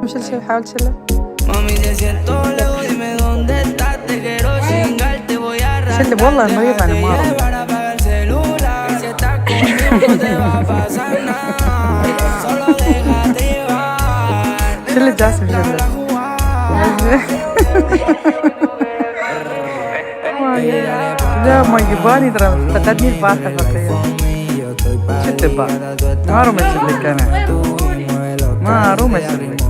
مش الشي حاول تشيله. Mami, te siento lejos, dime dónde estás. Te quiero chingar, te voy a شلب والله مريض أنا ما أروح. para apagar el celular. Si estás conmigo no te va a pasar nada. Solo déjate llevar. شلب جاسم شلب. لا ما يباني ترى افتقدني البارحة حرفيا. شو تبغى؟ ما أروح أشلك أنا. ما أروح أشلك.